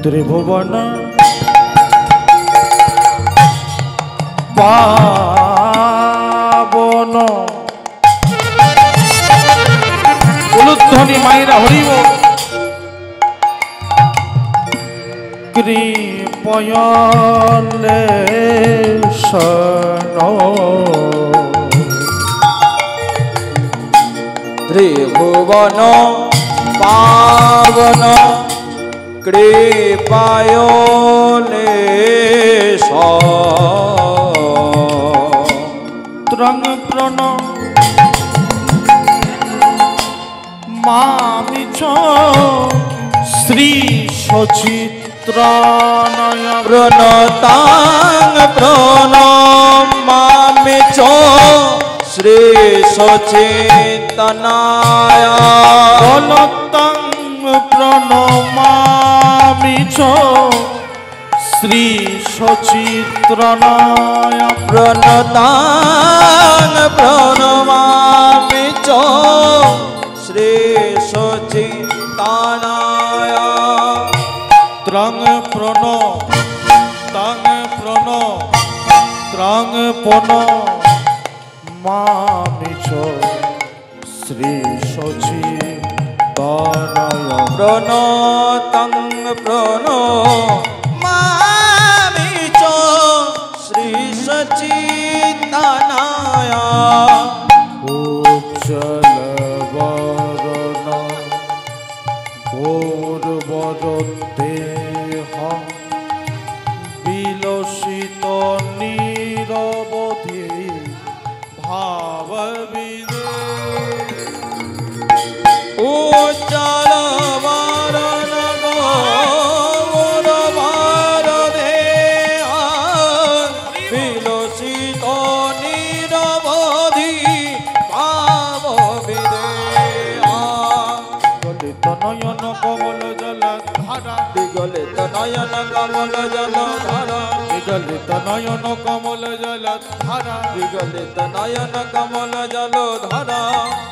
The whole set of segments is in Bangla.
ত্রিভুবন পাবন উলুধ্বনি মাইরা হরিব কৃপয়লে শনো ত্রিভুবন পাবন কৃপায়লে ত্রং প্রণ মামিচ শ্রী সচিত্রানয় প্রণতাং প্রণমামি চ শ্রী সচেতনায় প্রণতাং প্রণমামি চ শ্রী সচিত্রানয় প্রণতাং প্রণমামি চ শ্রী সচিত্তানায় ত্রং প্রণ তং প্রণ ত্রং পন মামিচ শ্রী সচিত্তানয় প্রণতং প্রণমামি চ শ্রী সচিত্তানায় উজ্জ্বল বরণ গৌরবর দেহ বিলসিত নিরবধি ভাববিদে উজ্জ্বল বরণ গৌরবর দেহ বিলসিত নিরবধি ভাববিদে গলিত নয়ন কমল জল ধারা বিগলিত নয়ন কমল জল ধারা বিগলিত নয়ন কমল জল ধারা বিগলিত নয়ন কমল জল ধারা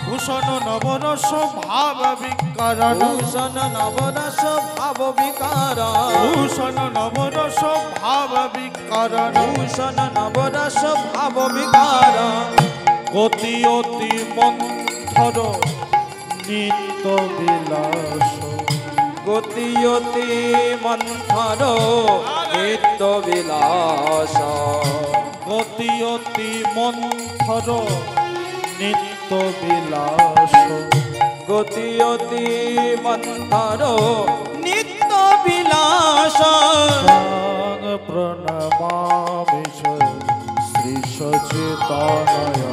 ভূষণ নবরস ভাব বিকারণ ভূষণ নবরস ভাব বিকার ভূষণ নবরস ভাব বিকারণ ভূষণ নবরস ভাব বিকার গতি অতি মন্থর নিত্য বিলাস গতি অতি মন্থর নিত্য বিলাস গতি অতি মন্থর নিত্য বিলাস গতি অতি মন্থর নিত্য বিলাস তাং প্রণমামি শ্রী সচিতানয়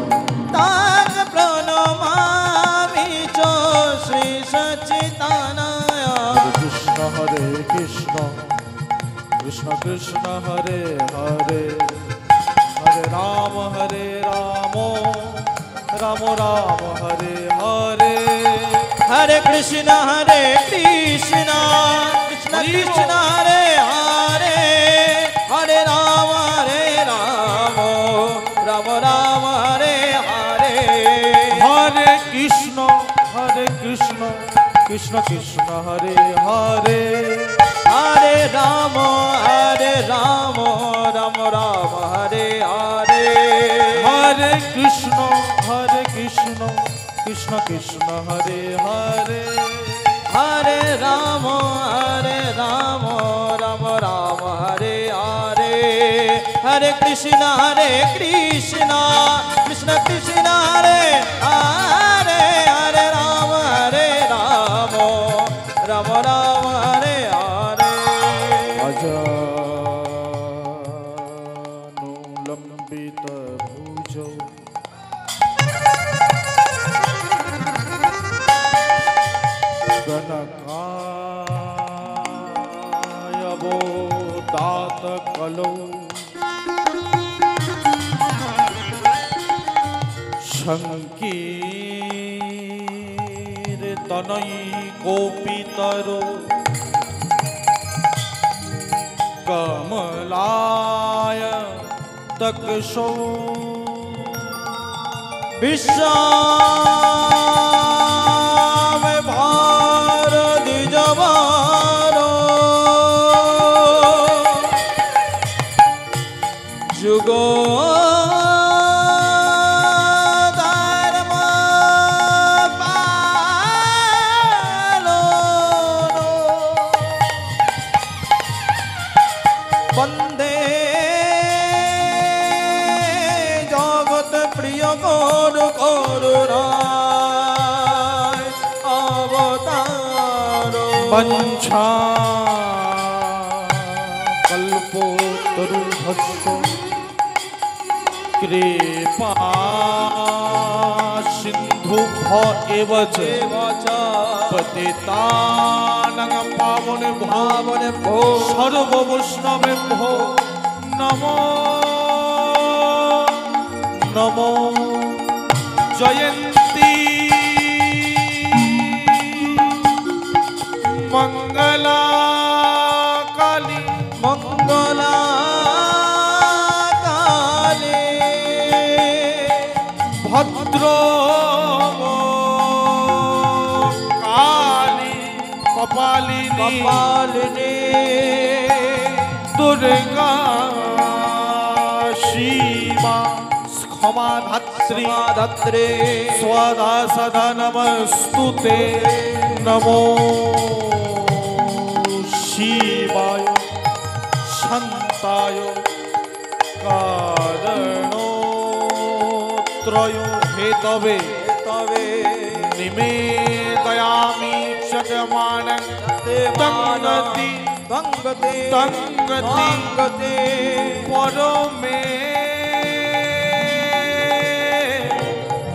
তাং প্রণমামি চ শ্রী সচিতানয় কৃষ্ণ হরে কৃষ্ণ কৃষ্ণ কৃষ্ণ হরে হরে হরে রাম রাম রাম হরে হরে हरे कृष्ण कृष्ण कृष्ण हरे हरे हरे राम राम राम हरे हरे हरे कृष्ण कृष्ण कृष्ण हरे हरे हरे राम राम राम हरे हरे हरे कृष्ण कृष्ण कृष्ण हरे हरे हरे राम राम राम हरे हरे हरे कृष्ण कृष्ण कृष्ण कृष्ण हरे हरे हरे राम राम राम हरे हरे अजानुलंबित भुजौ गणकायवोदात कलौ संकीर्तनैकोपितरो कमलाय तक्षौ विश्वाम भारती जवारो বন্দে জগৎ প্রিয় করু করুণায় অবতার বঞ্ছা কল্পতরুভস্য কৃপা সিন্ধুভ্য এব চ পতিতানাং পাবনেভ্যো সর্ববৈষ্ণবেভ্যো নমো নমো। জয়ন্তী মঙ্গলা কালী মঙ্গলা কালী ভদ্র কালী কপালিনী কপালিনী দুর্গা শিবা ক্ষমা ধাত্রী ধাত্রী স্বদা সদা নমস্তুতে নমো শিবায় শান্তায় কারণোত্রয় হেতবে তবে নিবেদয়ামি জগমানং তঙ্গতি তঙ্গতে তঙ্গতি তঙ্গতে পরমে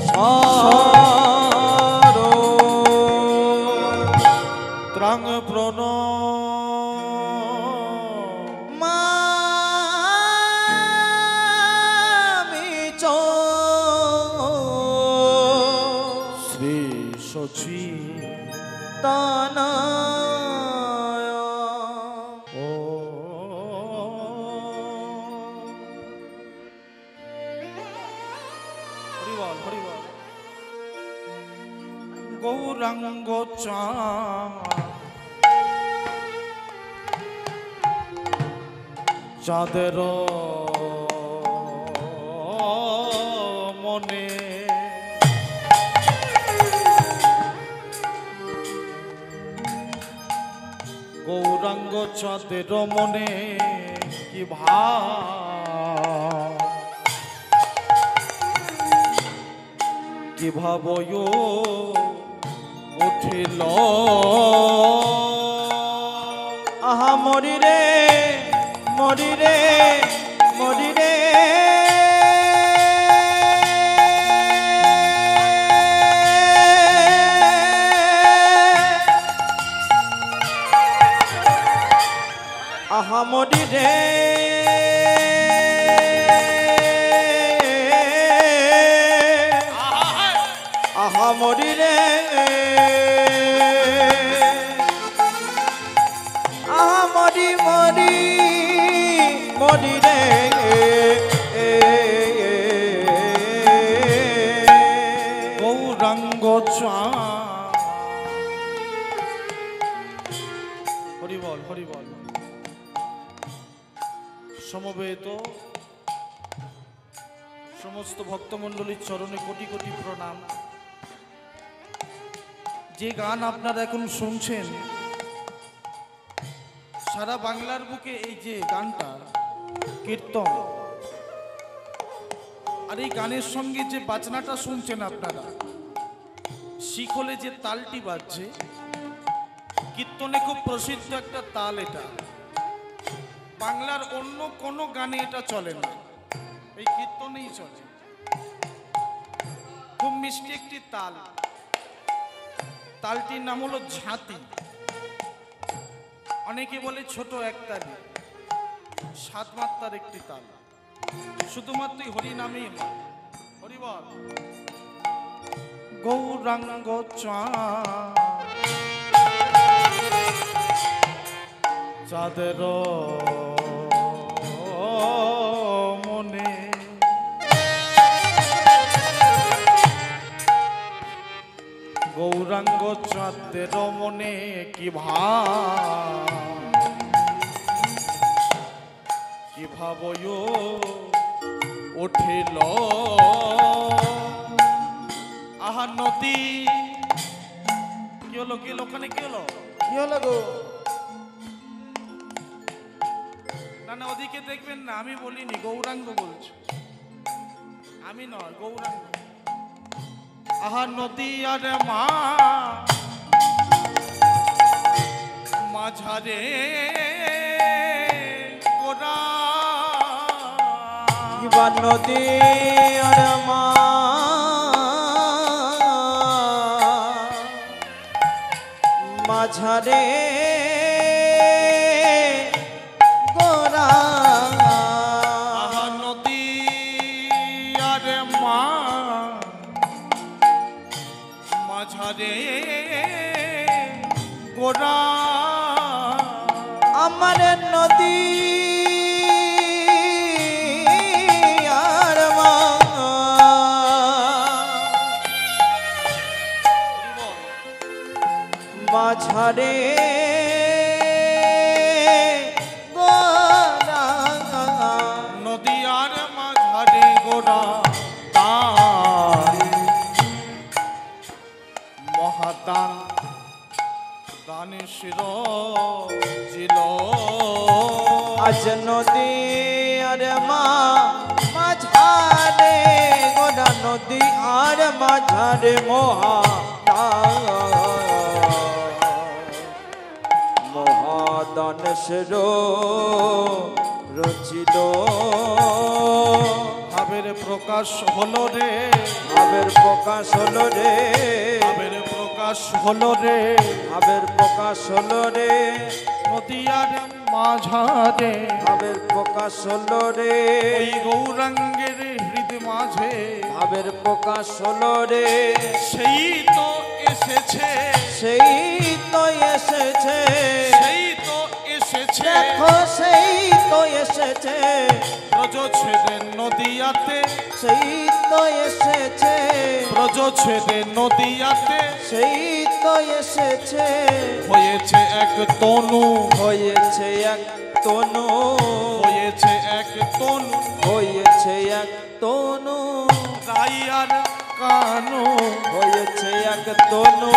সারো ত্রাং প্রণ মামি চ শ্রী সচি তানায় ও হরিবল হরিবল গৌরাঙ্গ চা চাঁদের মনে গৌরাঙ্গ চাঁদের মনে কি কি ভাবয় উঠিল আহা মরি রে মরি রে মরি রে আহা মরি রে আহা মরি রে আহা মরি মরি মরি রে গৌরাঙ্গ চা হরিবল হরিবল সমবেত সমস্ত ভক্তমণ্ডলীর চরণে কোটি কোটি প্রণাম। যে গান আপনারা এখন শুনছেন সারা বাংলার বুকে এই যে গানটা কীর্তন, আর এই গানের সঙ্গে যে বাজনাটা শুনছেন আপনারা, শিখলে যে তালটি বাজছে, কীর্তনে খুব প্রসিদ্ধ একটা তাল। এটা বাংলার অন্য কোনো গানে এটা চলে না, এই কীর্তনেই চলে। খুব মিষ্টি একটি তাল, তালটির নাম হলো ঝাঁতি। অনেকে বলে ছোট একতালি, 7 মাত্রার একটি তাল। শুধুমাত্র হরি নামেই হয়। হরিবল। গৌরাঙ্গ চাঁদের মনে গৌরাঙ্গ চাঁদের মনে কি ভাবয় উঠিল আহা নদী। কি হলো ওখানে কি হলো? কি হলো গো? না না না ওদিকে দেখবেন না, আমি বলিনি, গৌরাঙ্গ বলছি, আমি নয়, গৌরাঙ্গ। আহা নদী আর মা মাঝারে গোরা কিবা নদী আর মা মাঝারে গোরা আহা নদী আর মা মাঝারে গোরা আমার নদী আর মা মাঝারে গোরা নদী আর মাঝারে গোরা তার মহাদান দানে শির জিল আজ নদী আর মা মাঝারে গোরা নদী আর মাঝারে মহাদান শির রচিল ভাবের প্রকাশ হলো রে, ভাবের প্রকাশ হলো রে, ভাবের প্রকাশ হলো রে, ভাবের প্রকাশ হলো রে, নদী আর মাঝারে ভাবের প্রকাশ হলো রে, ওই গৌরাঙ্গের হৃদ মাঝে ভাবের প্রকাশ হলো রে, সেই তো এসেছে, সেই তো এসেছে, সেই তো এসেছে, দেখো সেই তো এসেছে, ব্রজ ছেদে নদিয়াতে, সেই তো এসেছে, ব্রজ ছেদে নদিয়াতে সেই তো এসেছে, হয়েছে এক তনু, হয়েছে এক তনু, হয়েছে এক তনু, হয়েছে এক তনু, গাই আর কানো, হয়েছে এক তনু,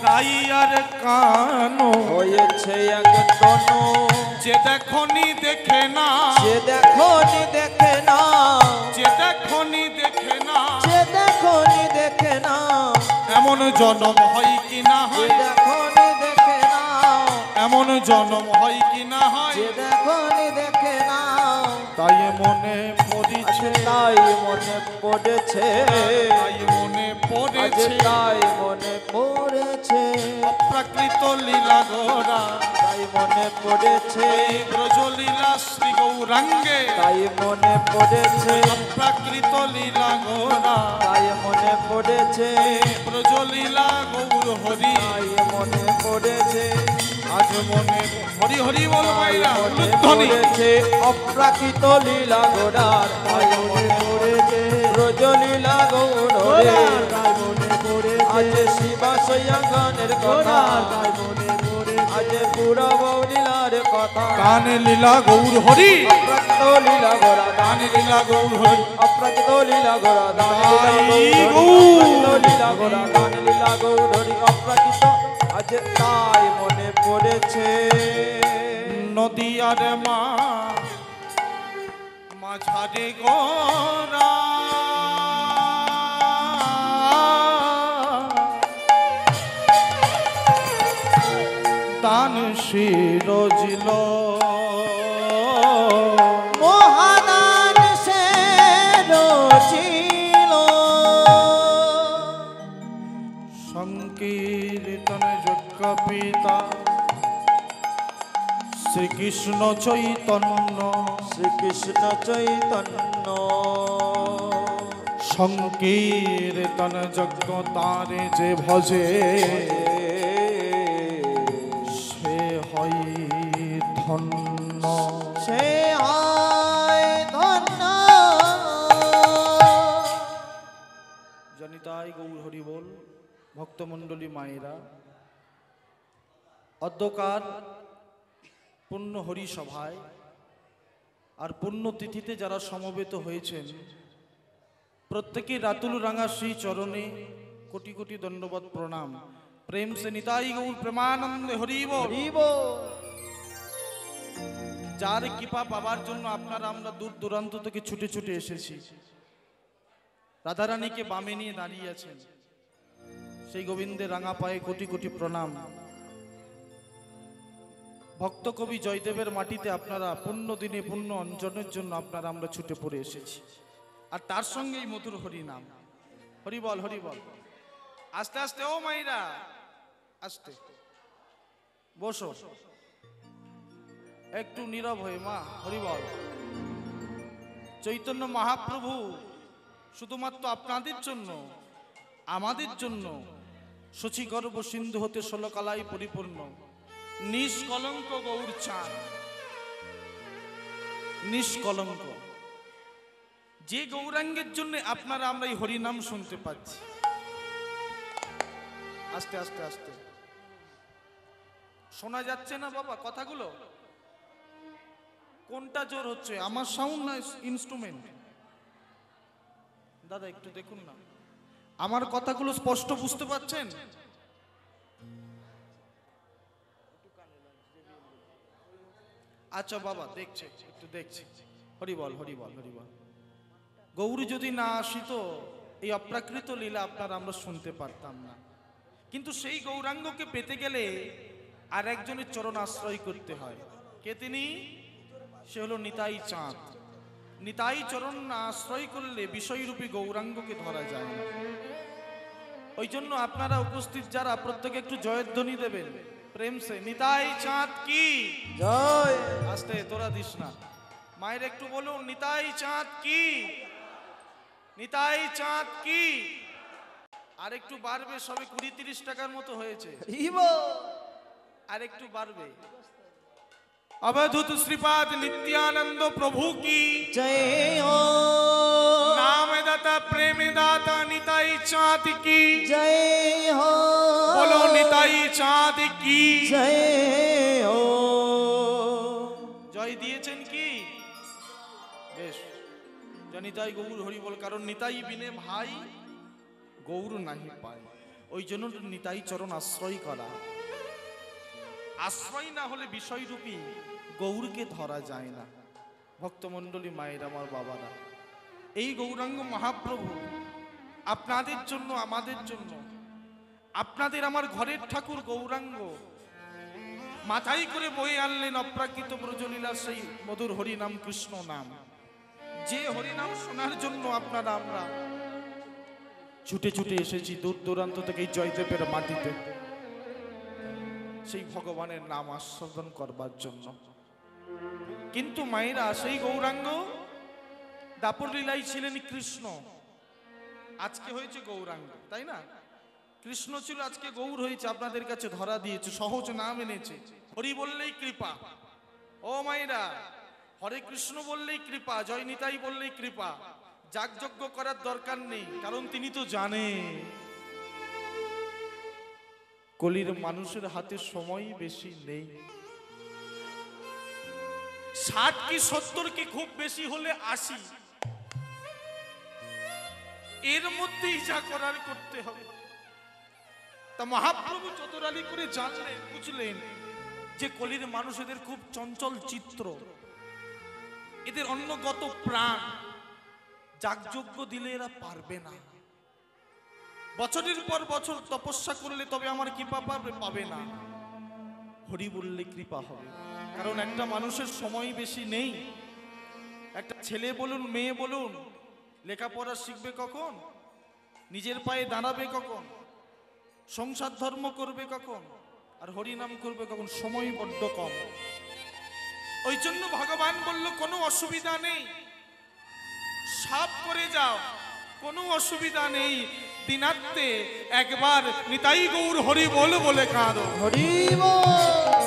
গাই আর কানো, হয়েছে এক তনু, যে দেখনি দেখে না, যে দেখনি দেখে না, যে দেখনি দেখে না, যে দেখনি দেখে না, এমন জনম হয় কি না যে হয়, দেখনি দেখে না, এমন জনম হয় কি না হয়, যে দেখনি দেখে না, তাই মনে পড়েছে, তাই মনে পড়েছে, তাই মনে আজ পড়েছে, তাই মনে পড়েছে, অপ্রাকৃত লীলা গোরা, তাই মনে পড়েছে, এই ব্রজলীলা শ্রী গৌরাঙ্গে, তাই মনে পড়েছে, অপ্রাকৃত লীলা গোরা, তাই মনে পড়েছে, ব্রজলীলা গৌর হরি, তাই মনে পড়েছে, আজ মনে হরি হরি বল ভাইরা, মনে ধ্বনি পড়েছে অপ্রাকৃত লীলা গোড়ার, তাই মনে পড়েছে ব্রজলীলা গৌড়ে, আজ শিবাশয়া গানের কথা, আজ পুরা বৌলীলার কথা, কানে লীলা গৌর হরি, অপ্রাকৃত লীলা গোড়া, কানে লীলা গৌর হরি, অপ্রাকৃত লীলা গোড়া, লীলা গোড়া, গান লীলা গৌড়ি অপ্রাকৃত, আজ তাই মনে পড়েছে, নদী আর মা মাঝারে গোরা, দান শিরজিল মহাদান সে রচিল, সংকীর্তন যজ্ঞ পিতা শ্রীকৃষ্ণ চৈতন্য, শ্রীকৃষ্ণ চৈতন্য, সংকীর্তন যজ্ঞ তারে যে ভজে, সে হয় ধন্য, সে হয় ধন্য, জনিতাই গৌর হরি বল। ভক্তমণ্ডলী মায়েরা, অদ্যকার পুণ্য হরি সভায় আর পুণ্যতিথিতে যারা সমবেত হয়েছেন, প্রত্যেকে রাতুল রাঙা শ্রী চরণে কোটি কোটি দণ্ডবত প্রণাম। প্রেম সে নিতাই গৌর প্রেমানন্দে হরি বল। হরিব। যার কৃপা পাবার জন্য আপনারা আমরা দূর দূরান্ত থেকে ছুটে ছুটে এসেছি। রাধারানীকে বামে নিয়ে দাঁড়িয়ে আছেন, সেই গোবিন্দের রাঙা পায়ে কোটি কোটি প্রণাম। ভক্ত কবি জয়দেবের মাটিতে আপনারা পুণ্য দিনে পুণ্য অঞ্জনের জন্য আপনারা আমরা ছুটে পড়ে এসেছি, আর তার সঙ্গে এই মধুর হরি নাম। হরি বল, হরি বল। আস্তে আস্তে ও মাইরা, আস্তে বসো, একটু নীরব হয়ে মা। হরি বল। চৈতন্য মহাপ্রভু শুধুমাত্র আপনাদের জন্য, আমাদের জন্য শচীগর্ভ সিন্ধু হতে 16 কালাই পরিপূর্ণ নিষ্কলঙ্ক গৌর চাঁদ, নিষ্কলঙ্ক যে গৌরাঙ্গের জন্য আপনারা আমরা এই হরিনাম শুনতে পাচ্ছি। আস্তে আস্তে আস্তে শোনা যাচ্ছে না বাবা কথাগুলো? কোনটা জোর হচ্ছে, আমার সাউন্ড না ইনস্ট্রুমেন্ট? দাদা একটু দেখুন না, আমার কথাগুলো স্পষ্ট বুঝতে পাচ্ছেন? আচ্ছা বাবা দেখছে, একটু দেখছে। হরি বল, হরি বল, হরি বল। গৌরী যদি না আসিত এই অপ্রাকৃত লীলা আপনারা আমরা শুনতে পারতাম না। কিন্তু সেই গৌরাঙ্গকে পেতে গেলে আর একজনের চরণ আশ্রয় করতে হয়। কে তিনি? সে হলো নিতাই চাঁদ। নিতাই চরণ না আশ্রয় করলে বিষয়রূপী গৌরাঙ্গকে ধরা যায় না। ওই জন্য আপনারা উপস্থিত যারা প্রত্যেকে একটু জয়ধ্বনি দেবেন প্রেম সে, নিতাই চাঁদ কি জয়। আস্তে, তোরা দিস না। মায়ের একটু বলুন নিতাই চাঁদ কি, নিতাই চাঁদ কি। আর একটু বাড়বে, সবে 20-30 টাকার মতো হয়েছে, আর একটু বাড়বে। अवधूत श्रीपाद नित्यानंद प्रभु की जय हो। नाम दाता प्रेम दाता निताई चाँद की जय हो। बोलो निताई चाँद की जय हो। জয় দিয়েছেন কি? বেশ, নিতাই গৌর হরি বল। কারণ নিতাই বিনে ভাই গৌর নাহি পায়, ওই জন্য নিতাই চরণ আশ্রয় করা। আশ্রয় না হলে বিষয়রূপী গৌরকে ধরা যায় না। ভক্তমণ্ডলী মায়ের, আমার বাবারা, এই গৌরাঙ্গ মহাপ্রভু আপনাদের জন্য, আমাদের জন্য, আপনাদের আমার ঘরের ঠাকুর গৌরাঙ্গ মাথায় করে বয়ে আনলেন অপ্রাকৃত ব্রজলীলা সেই মধুর হরিনাম, কৃষ্ণ নাম। যে হরিনাম শোনার জন্য আপনারা আমরা ছুটে ছুটে এসেছি দূর দূরান্ত থেকে এই জয়দেবের মাটিতে, সেই ভগবানের নাম আস্বাদন করবার জন্য। কিন্তু মায়েরা, সেই গৌরাঙ্গ দাপর লীলাই ছিলেন কৃষ্ণ, আজকে হয়েছে গৌরাঙ্গ, তাই না? কৃষ্ণ ছিল, আজকে গৌর হয়েছে, আপনাদের কাছে ধরা দিয়েছে, সহজ নাম এনেছে। হরি বললেই কৃপা। ও মায়েরা, হরে কৃষ্ণ বললেই কৃপা, জয় নিতাই বললেই কৃপা। যাগযজ্ঞ করার দরকার নেই, কারণ তিনি তো জানে কলির মানুষের হাতে সময় বেশি নেই। 60 কি 70 কি খুব বেশি হলে 80, এর মধ্যেই যা করার করতে হবে। তা মহাপ্রভু চতুরালি করে জানলেন, বুঝলেন যে কলির মানুষ এদের খুব চঞ্চল চিত্র, এদের অন্নগত প্রাণ, যাগযজ্ঞ দিলে এরা পারবে না। বছরের পর বছর তপস্যা করলে তবে আমার কৃপা পাবে না, হরি বললে কৃপা হবে। কারণ একটা মানুষের সময় বেশি নেই। একটা ছেলে বলুন, মেয়ে বলুন, লেখাপড়া শিখবে কখন, নিজের পায়ে দাঁড়াবে কখন, সংসার ধর্ম করবে কখন, আর হরিনাম করবে কখন? সময় বড্ড কম। ওই জন্য ভগবান বলল কোনো অসুবিধা নেই, সব করে যাও, কোনো অসুবিধা নেই। দিনান্তে একবার নিতাই গৌর হরি বল বলে কাঁদো, হরি বল।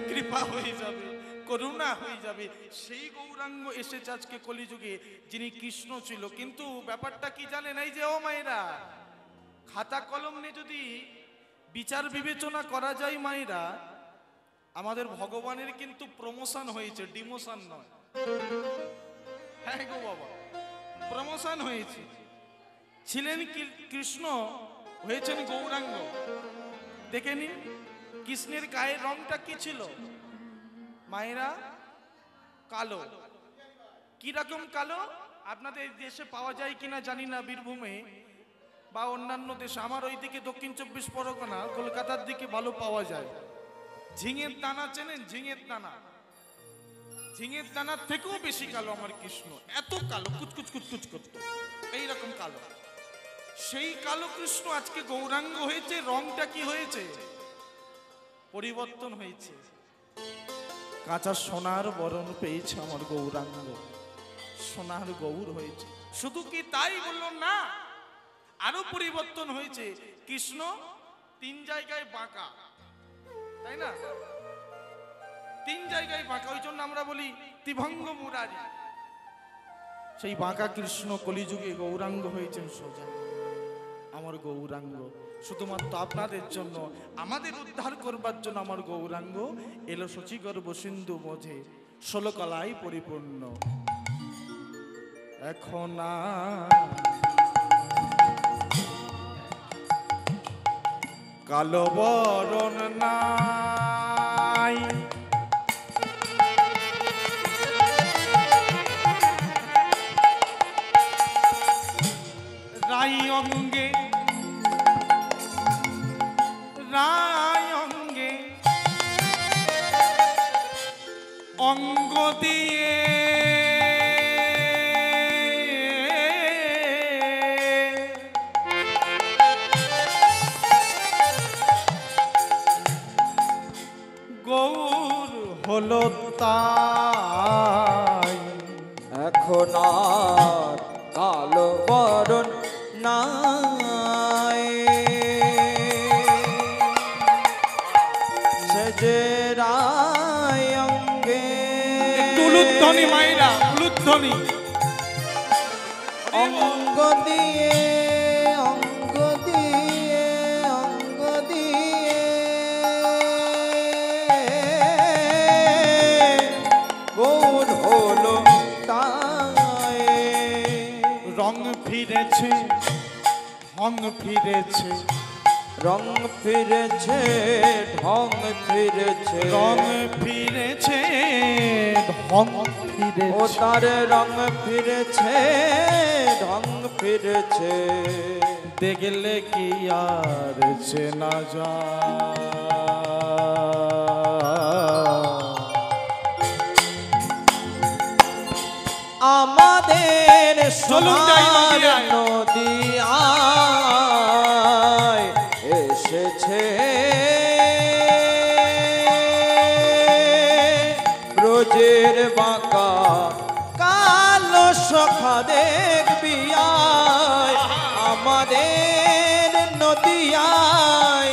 কৃপা হয়ে যাবে, করুণা হয়ে যাবে। সেই গৌরাঙ্গ এসেছে আজকে কলিযুগে, যিনি কৃষ্ণ ছিল। কিন্তু ব্যাপারটা কি জানেন? এই যে ও মায়েরা, খাতা কলম নিয়ে যদি বিচার বিবেচনা করা যায় মায়েরা, আমাদের ভগবানের কিন্তু প্রমোশন হয়েছে, ডিমোশন নয়। হ্যাঁ গো বাবা, প্রমোশন হয়েছে। ছিলেন কৃষ্ণ, হয়েছেন গৌরাঙ্গ। দেখে নিন কৃষ্ণের গায়ের রংটা কি ছিল মায়েরা? কালো। কিরকম কালো আপনাদের দেশে পাওয়া যায় কিনা জানি না, বীরভূমে বা অন্যান্য দেশে। আমার ওইদিকে দক্ষিণ 24 পরগনা কলকাতার দিকে ভালো পাওয়া যায়। ঝিঙের দানা চেনেন? ঝিঙের দানা, ঝিঙের দানার থেকেও বেশি কালো আমার কৃষ্ণ। এত কালো, কুচকুচ কুচকুচ করতো, এইরকম কালো। সেই কালো কৃষ্ণ আজকে গৌরাঙ্গ হয়েছে। রংটা কি হয়েছে? পরিবর্তন হয়েছে। কাঁচা সোনার বরণ পেয়েছে আমার গৌরাঙ্গ, সোনার গৌর হয়েছে। শুধু কি তাই বললো না, আরো পরিবর্তন হয়েছে। কৃষ্ণ 3 জায়গায় বাঁকা, তাই না? 3 জায়গায় বাঁকা, ওই জন্য আমরা বলি ত্রিভঙ্গ মুরারি। সেই বাঁকা কৃষ্ণ কলিযুগে গৌরাঙ্গ হয়েছেন সোজা, আমার গৌরাঙ্গ। শুধুমাত্র আপনাদের জন্য, আমাদের উদ্ধার করবার জন্য আমার গৌরাঙ্গ এলো শচীগর্ভ সিন্ধু মঝে, 16 কলায় পরিপূর্ণ। এখন কালো বরণ নাই, রাই অঙ্গে, রাই অঙ্গে অঙ্গ দিয়ে গৌর হলো তাই। এখন আর কালো বরণ নাই, সেজে রায় অঙ্গে। উলুধ্বনি মাইরা, উলুধ্বনি। অঙ্গ দিয়ে, অঙ্গ দিয়ে, অঙ্গ দিয়ে গৌর হলো তাই। রং ফিরেছে, ঢং ফিরেছে, রং ফিরেছে, ঢং ফিরেছে, রং ফিরেছে, ঢং ফিরেছে। ও তার রং ফিরেছে, ঢং ফিরেছে। দেখলে কি আর চেনা যায়? আমাদের চলুন যাই সোনার নদিয়ায়। নদিয়ায় এসেছে ব্রজের বাঁকা কালো সখা দেখবি আয়। আমাদের নদিয়ায়,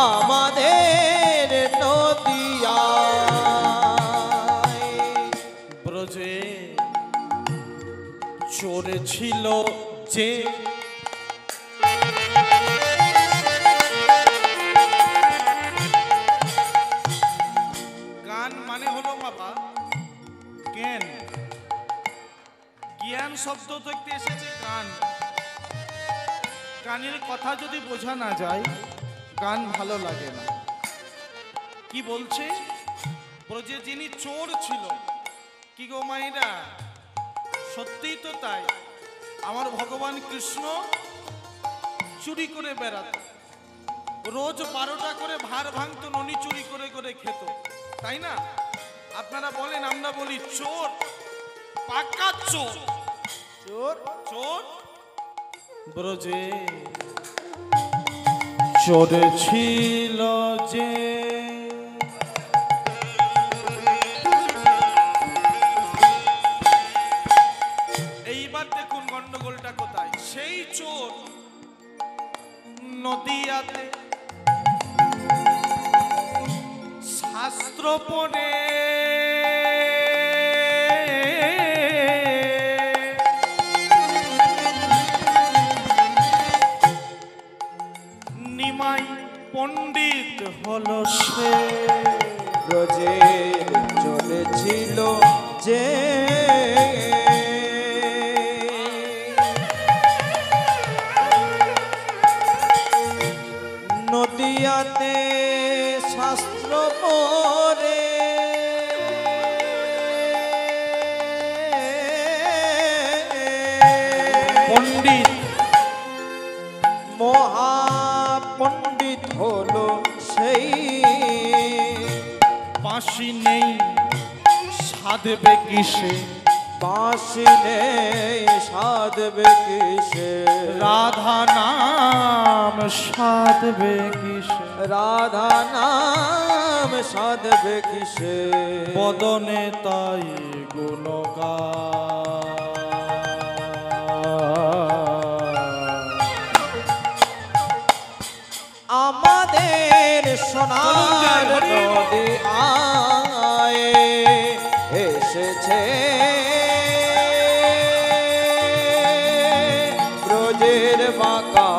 আমাদের নদিয়ায়। ব্রজে চোরে ছিল যে, গান মানে হলো বাবা জ্ঞান। জ্ঞান শব্দ থেকে এসেছে গান। গানের কথা যদি বোঝা না যায়, গান ভালো লাগে না। কি বলছে? ব্রজে যিনি চোর ছিল, কি গো মাইরা, সত্যিই তো তাই। আমার ভগবান কৃষ্ণ চুরি করে বেড়াত, রোজ 12টা করে ভার ভাঙতো, ননি চুরি করে করে খেত, তাই না? আপনারা বলেন, আমরা বলি চোর, পাকা চোর, চোর চোর। ব্রজে চোর ছিল যে, এইবার দেখুন গন্ডগোলটা কোথায়। সেই চোর নদিয়াতে শাস্ত্র পড়ে নিমাই পণ্ডিত হলো সে। ব্রজে চলেছিল যে, নদিয়াতে শাস্ত্র পড়ে পণ্ডিত মহাপণ্ডিত হলো সেই, বাঁশি নেই সাধবে কিসে, বাঁশি নেই সাধবে কিসে, রাধা নাম সাধবে কিসে, রাধা নাম সাধবে কিসে, বদনে তাই গুণগান। আমাদের সোনার নদী আয় এসেছে, ব্রজের বাঁকা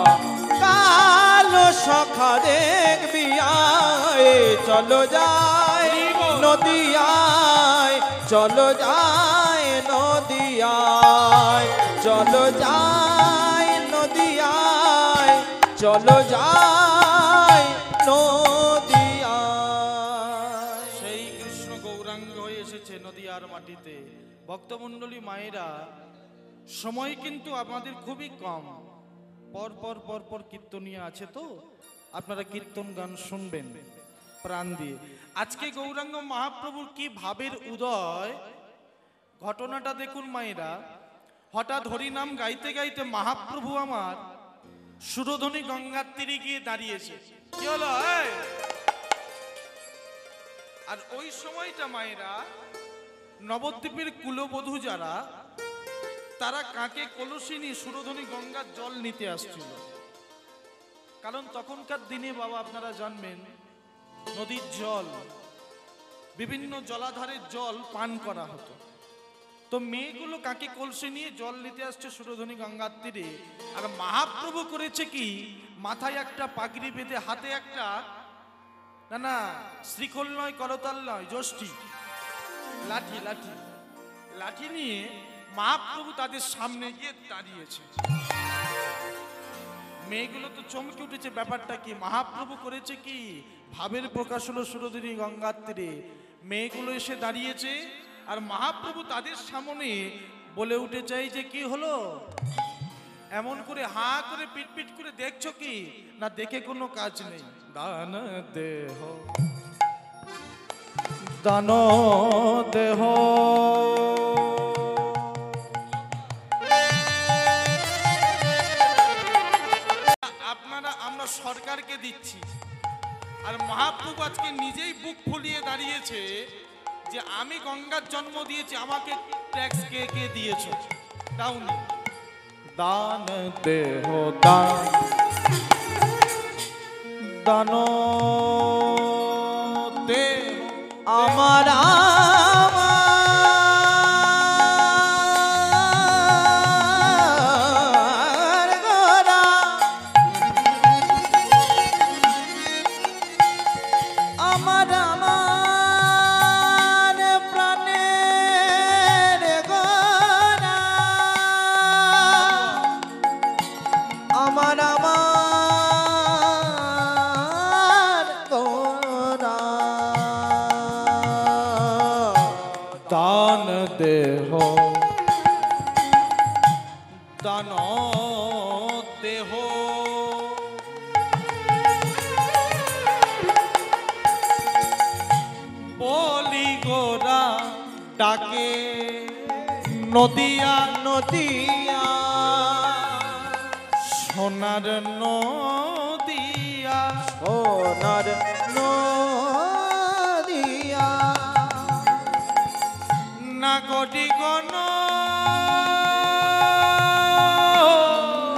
কালো সখা দেখবি আয়, চলো যায় নদিয়ায়, চলো যায় নদিয়ায়, চলো যায় নদিয়ায়, চলো যায় নদিয়ায়। সেই কৃষ্ণ গৌরাঙ্গ হয়ে এসেছে নদিয়ার মাটিতে। ভক্তমণ্ডলী মায়েরা, সময় কিন্তু আমাদের খুবই কম, পর পর পর পর কীর্তনীয় আছে, তো আপনারা কীর্তন গান শুনবেন প্রাণ দিয়ে। আজকে গৌরাঙ্গ মহাপ্রভুর কি ভাবের উদয়, ঘটনাটা দেখুন মায়েরা। হঠাৎ হরিনাম গাইতে গাইতে মহাপ্রভু আমার সুরধনী গঙ্গার তীরে গিয়ে দাঁড়িয়েছে। কি হলো? আর ওই সময়টা মায়েরা, নবদ্বীপের কুলবধূ যারা, তারা কাকে কলসি নিয়ে সুরধনী গঙ্গার জল নিতে আসছিল। কারণ তখনকার দিনে বাবা আপনারা জানবেন, নদীর জল, বিভিন্ন জলাধারের জল পান করা হতো। তো মেয়েগুলো কাকে কলসি নিয়ে জল নিতে আসছে সুরধনী গঙ্গার তীরে। আর মহাপ্রভু করেছে কি, মাথায় একটা পাগড়ি বেঁধে, হাতে একটা, না না শ্রীখোল নয়, করতাল নয়, যষ্টি, লাঠি লাঠি লাঠি নিয়ে মহাপ্রভু তাদের সামনে গিয়ে দাঁড়িয়েছে। মেয়েগুলো তো চমকে উঠেছে, ব্যাপারটা কি, মহাপ্রভু করেছে কি, ভাবের প্রকাশ হলো সুরধনী গঙ্গার তীরে। মেয়েগুলো এসে দাঁড়িয়েছে আর মহাপ্রভু তাদের সামনে বলে উঠে চাই যে কি হলো, এমন করে হা করে পিটপিট করে দেখছো কি না, দেখে কোনো কাজ নেই। দান দেহ দান দেহ, আপনারা আমরা সরকারকে দিচ্ছি, আর মহাপ্রভু আজকে নিজেই বুক ফুলিয়ে দাঁড়িয়েছে যে আমি গঙ্গার জন্ম দিয়েছি, আমাকে ট্যাক্স কে কে দিয়েছো, তাও নেই। দান দেহ দান দান দেহ, আমার গোরা, আমার প্রাণের গোরা, আমার গোরা, দান দেহ দান দেহ, বলি গোরা ডাকে নদিয়া নদিয়া, সোনার নদিয়া, সোনার নদিয়া, নাগরিকগণ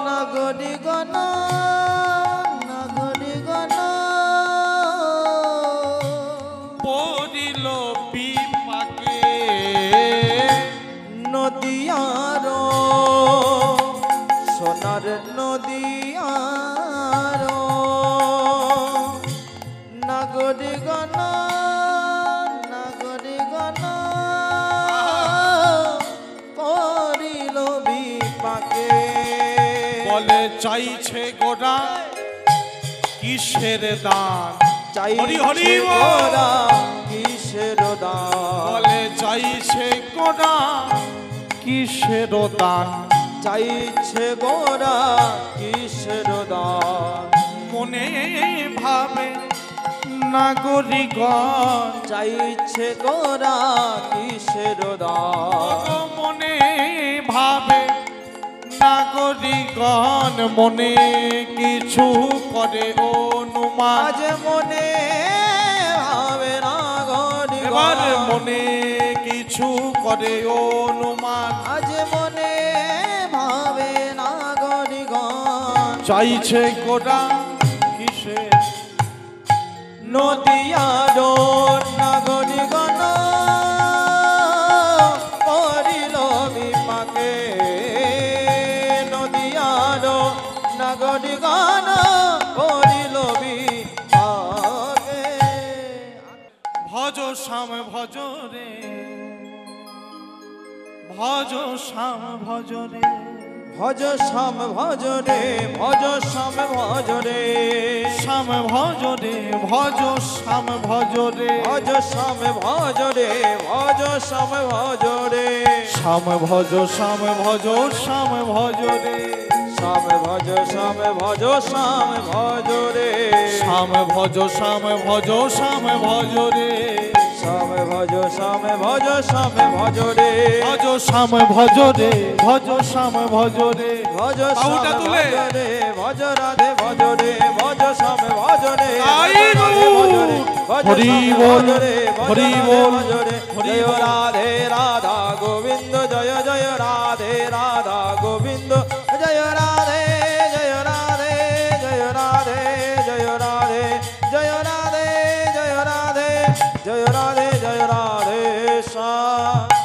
নাগরিকগণ, নাগরিকগণ, পড়িল বিপাকে নদিয়ার, সোনার নদিয়ার, নাগরিকগণ, নাগরিকগণ, পড়িল বিপাকে। বলে চাইছে গোরা কিসের দান, হরি হরি চাইছে বল। ওরা কিসের দান, বলে চাইছে গোরা কিসের দান, চাইছে গোরা কিসের দান মনে ভাবে নাগরিকগণ চাইছে গোরা কিসের দান মনে ভাবে নাগরিকগণ মনে কিছু করে অনুমান আজ মনে ভাবে এবার নাগরিকগণ মনে কিছু করে অনুমান আজ মনে ভাবে নাগরিকগণ চাইছে গোরা কিসে নদিয়ার নাগরিকগণ করিল বিপাকে নদিয়ার নাগরিকগণ করিল বিপাকে ভজ শ্যাম ভজ রে ভজ শ্যাম ভজ রে ভজ শ্যাম ভজ রে ভজ শ্যাম ভজ রে শ্যাম ভজ রে ভজ শ্যাম ভজ রে ভজ শ্যাম ভজ রে ভজ শ্যাম ভজ রে শ্যাম ভজ শ্যাম ভজ শ্যাম ভজ রে শ্যাম ভজ শ্যাম ভজ শ্যাম ভজ রে শ্যাম ভজ শ্যাম ভজ শ্যাম ভজ রে শ্যাম ভজ শ্যাম ভজ শ্যাম ভজ রে ভজ শ্যাম ভজ রে ভজ শ্যাম ভজ রে ভজ বাহুটা শ্যাম তুলে। ভজ রে ভজ রাধে ভজ রে ভজ শ্যাম ভজ রে আই ভজ রে ভজ হরি শ্যাম বল, ভজ রে হরি ভজ বল, ভজ রে হরি জয় বল। রাধে রাধা গোবিন্দ জয় জয় রাধে রাধা গোবিন্দ জয় রাধে জয় রাধে জয় রাধে জয় রাধে জয় রাধে জয় রাধে জয় রাধে জয় রাধে শ্যাম